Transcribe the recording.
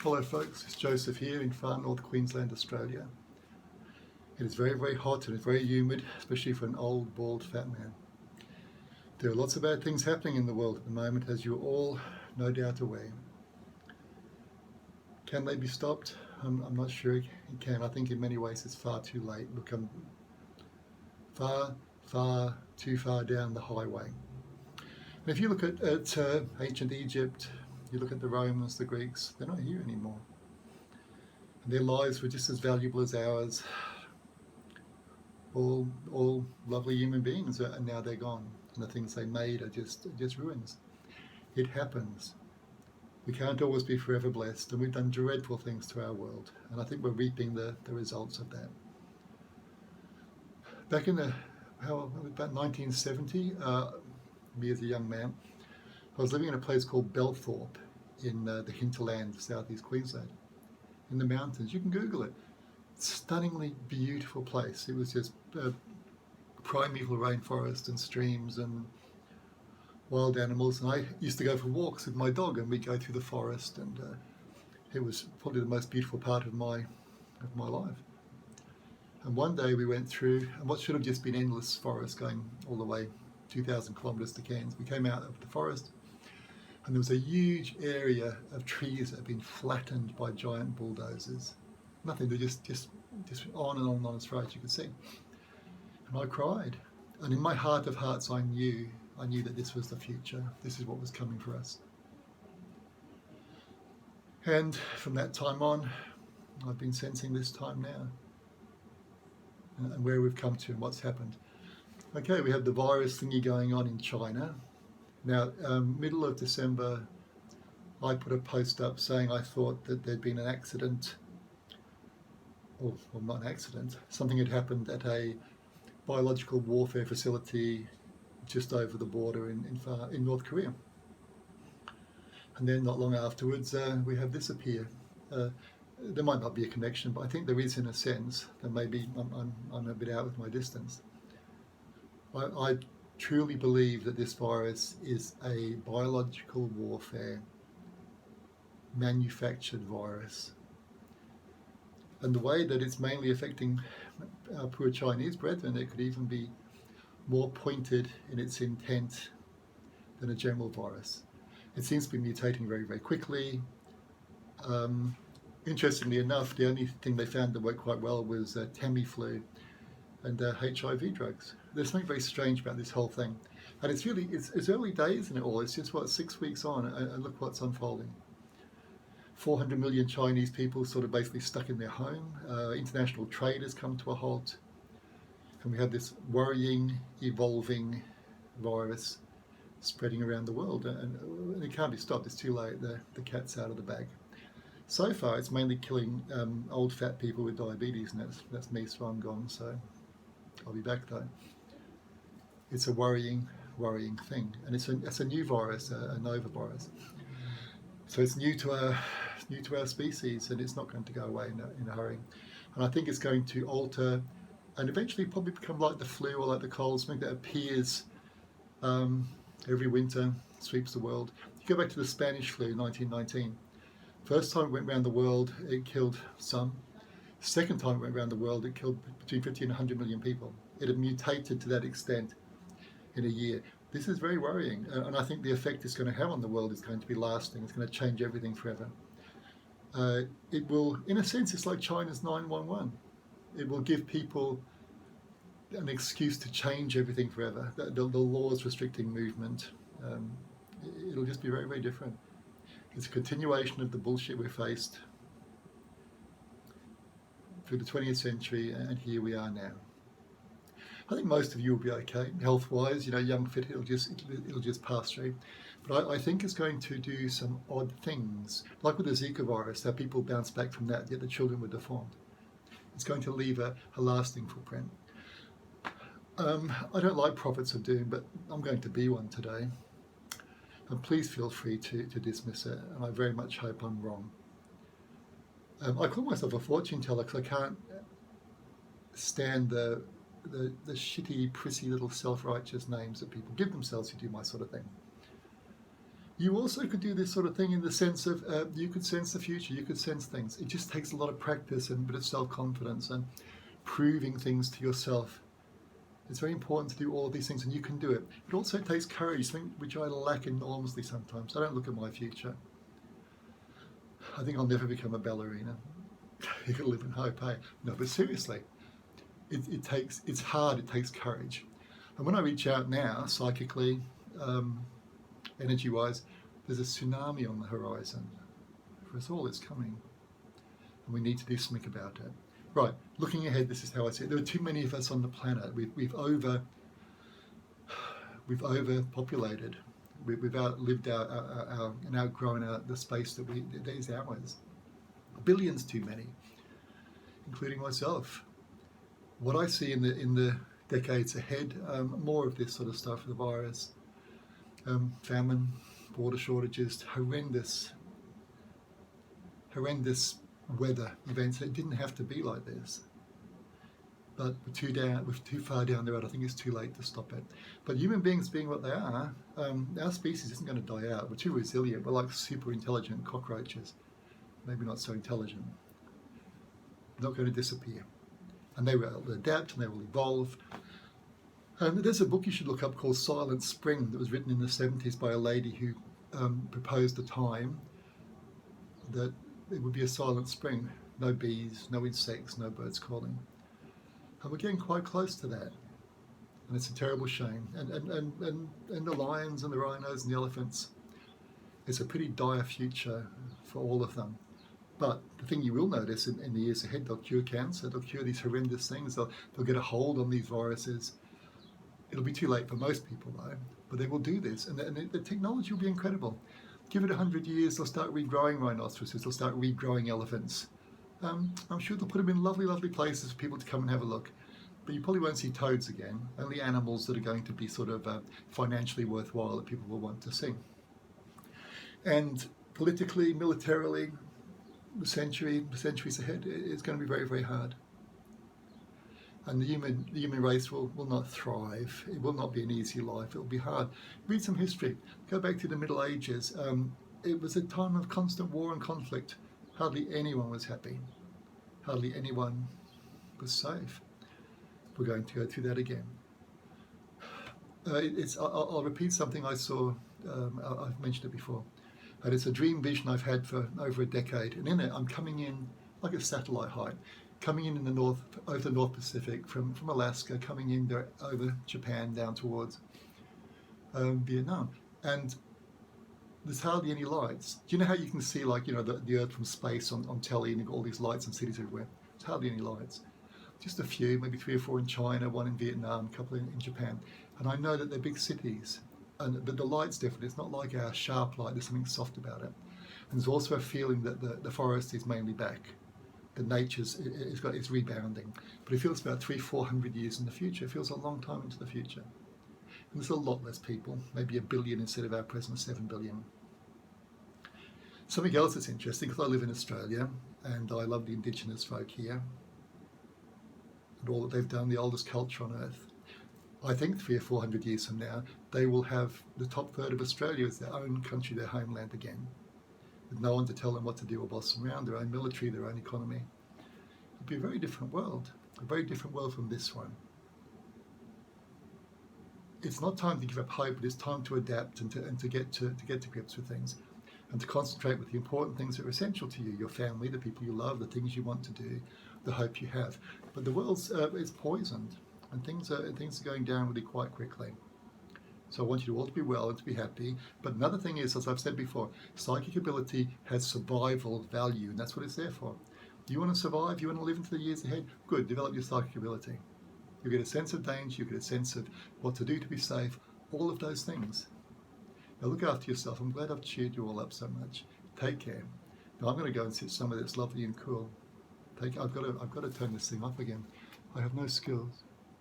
Hello folks, it's Joseph here in far north Queensland, Australia. It is very, very hot and it's very humid, especially for an old, bald, fat man. There are lots of bad things happening in the world at the moment, as you're all no doubt aware. Can they be stopped? I'm not sure it can. I think in many ways it's far too late. Look, I'm far too far down the highway. And if you look at ancient Egypt, you look at the Romans, the Greeks, they're not here anymore. And their lives were just as valuable as ours. All lovely human beings, and now they're gone. And the things they made are just ruins. It happens. We can't always be forever blessed, and we've done dreadful things to our world. And I think we're reaping the results of that. Back in about 1970, me as a young man, I was living in a place called Belthorpe in the hinterland of southeast Queensland, in the mountains. You can Google it. Stunningly beautiful place. It was just primeval rainforest and streams and wild animals. And I used to go for walks with my dog, and we'd go through the forest, and it was probably the most beautiful part of my life. And one day we went through, and what should have just been endless forest going all the way 2,000 kilometres to Cairns. We came out of the forest, and there was a huge area of trees that had been flattened by giant bulldozers. Nothing, they're just on and on and on as far as you could see. And I cried. And in my heart of hearts, I knew that this was the future. This is what was coming for us. And from that time on, I've been sensing this time now, and where we've come to and what's happened. Okay, we have the virus thingy going on in China. Now, middle of December, I put a post up saying I thought that there'd been an accident, or not an accident, something had happened at a biological warfare facility just over the border in North Korea. And then not long afterwards, we have this appear. There might not be a connection, but I think there is in a sense, that maybe I'm a bit out with my distance. I truly believe that this virus is a biological warfare manufactured virus. And the way that it's mainly affecting our poor Chinese brethren, it could even be more pointed in its intent than a general virus. It seems to be mutating very, very quickly. Interestingly enough, the only thing they found that worked quite well was Tamiflu and HIV drugs. There's something very strange about this whole thing. And it's early days in it all. It's just, 6 weeks on, and look what's unfolding. 400 million Chinese people sort of basically stuck in their home. International trade has come to a halt. And we have this worrying, evolving virus spreading around the world. And it can't be stopped. It's too late. The cat's out of the bag. So far, it's mainly killing old fat people with diabetes, and that's me, so I'm gone. So I'll be back though. It's a worrying thing, and it's a new virus, a Nova virus. So it's new to our species, and it's not going to go away in a hurry. And I think it's going to alter, and eventually probably become like the flu or like the cold, something that appears every winter, sweeps the world. You go back to the Spanish flu, 1919. First time it went around the world, it killed some. Second time it went around the world, it killed between 50 and 100 million people. It had mutated to that extent in a year. This is very worrying, and I think the effect it's going to have on the world is going to be lasting. It's going to change everything forever. It will, in a sense, it's like China's 9/11. It will give people an excuse to change everything forever. The laws restricting movement, it'll just be very, very different. It's a continuation of the bullshit we faced through the 20th century, and here we are now. I think most of you will be okay, health-wise, young, fit, it'll just pass through. But I think it's going to do some odd things, like with the Zika virus, how people bounce back from that, yet the children were deformed. It's going to leave a lasting footprint. I don't like prophets of doom, but I'm going to be one today. And please feel free to dismiss it, and I very much hope I'm wrong. I call myself a fortune teller because I can't stand the shitty, prissy little self-righteous names that people give themselves who do my sort of thing. You also could do this sort of thing in the sense of you could sense the future, you could sense things. It just takes a lot of practice and a bit of self-confidence and proving things to yourself. It's very important to do all of these things, and you can do it. It also takes courage, something which I lack enormously sometimes. I don't look at my future. I think I'll never become a ballerina. You can live in hope, hey? No, but seriously, it's hard, it takes courage. And when I reach out now, psychically, energy-wise, there's a tsunami on the horizon. For us all, it's coming. And we need to do something about it. Right, looking ahead, this is how I see it. There are too many of us on the planet. We've overpopulated. We've outlived and outgrown the space that is ours. Billions too many, including myself. What I see in the decades ahead, more of this sort of stuff, the virus, famine, water shortages, horrendous weather events. It didn't have to be like this, but we're too far down the road. I think it's too late to stop it. But human beings being what they are, our species isn't going to die out. We're too resilient. We're like super intelligent cockroaches, maybe not so intelligent. We're not going to disappear, and they will adapt and they will evolve. There's a book you should look up called Silent Spring that was written in the 70s by a lady who proposed a time that it would be a silent spring. No bees, no insects, no birds calling. And we're getting quite close to that. And it's a terrible shame. And the lions and the rhinos and the elephants, it's a pretty dire future for all of them. But the thing you will notice in the years ahead, they'll cure cancer, they'll cure these horrendous things, they'll get a hold on these viruses. It'll be too late for most people though, but they will do this. And the technology will be incredible. Give it 100 years, they'll start regrowing rhinoceroses, they'll start regrowing elephants. I'm sure they'll put them in lovely, lovely places for people to come and have a look. But you probably won't see toads again, only animals that are going to be sort of financially worthwhile that people will want to see. And politically, militarily, the centuries ahead, it's going to be very, very hard. And the human race will not thrive. It will not be an easy life. It will be hard. Read some history. Go back to the Middle Ages. It was a time of constant war and conflict. Hardly anyone was happy. Hardly anyone was safe. We're going to go through that again. I'll repeat something I saw. I've mentioned it before. And it's a dream vision I've had for over a decade. And in it, I'm coming in like a satellite height. Coming in the north, over the North Pacific, from Alaska, coming in there, over Japan, down towards Vietnam. And there's hardly any lights. Do you know how you can see, like, the Earth from space on telly, and you've got all these lights and cities everywhere? There's hardly any lights. Just a few, maybe 3 or 4 in China, 1 in Vietnam, a couple in Japan. And I know that they're big cities. But the light's different. It's not like our sharp light. There's something soft about it. And there's also a feeling that the forest is mainly back. The nature's it's rebounding, but it feels about 300-400 years in the future. It feels a long time into the future, and there's a lot less people, maybe 1 billion instead of our present 7 billion. Something else that's interesting, because I live in Australia and I love the indigenous folk here and all that they've done, the oldest culture on earth. I think 300 or 400 years from now, they will have the top third of Australia as their own country, their homeland again, with no one to tell them what to do or boss them around, their own military, their own economy. It'll be a very different world from this one. It's not time to give up hope, but it's time to adapt and to get to grips with things, and to concentrate with the important things that are essential to you, your family, the people you love, the things you want to do, the hope you have. But the world's is poisoned, and things are going down really quite quickly. So I want you all to be well and to be happy. But another thing is, as I've said before, psychic ability has survival value, and that's what it's there for. You want to survive, you want to live into the years ahead, good, develop your psychic ability. You get a sense of danger, you get a sense of what to do to be safe, all of those things. Now look after yourself. I'm glad I've cheered you all up so much. Take care. Now I'm going to go and sit somewhere that's lovely and cool. I've got to turn this thing off again. I have no skills.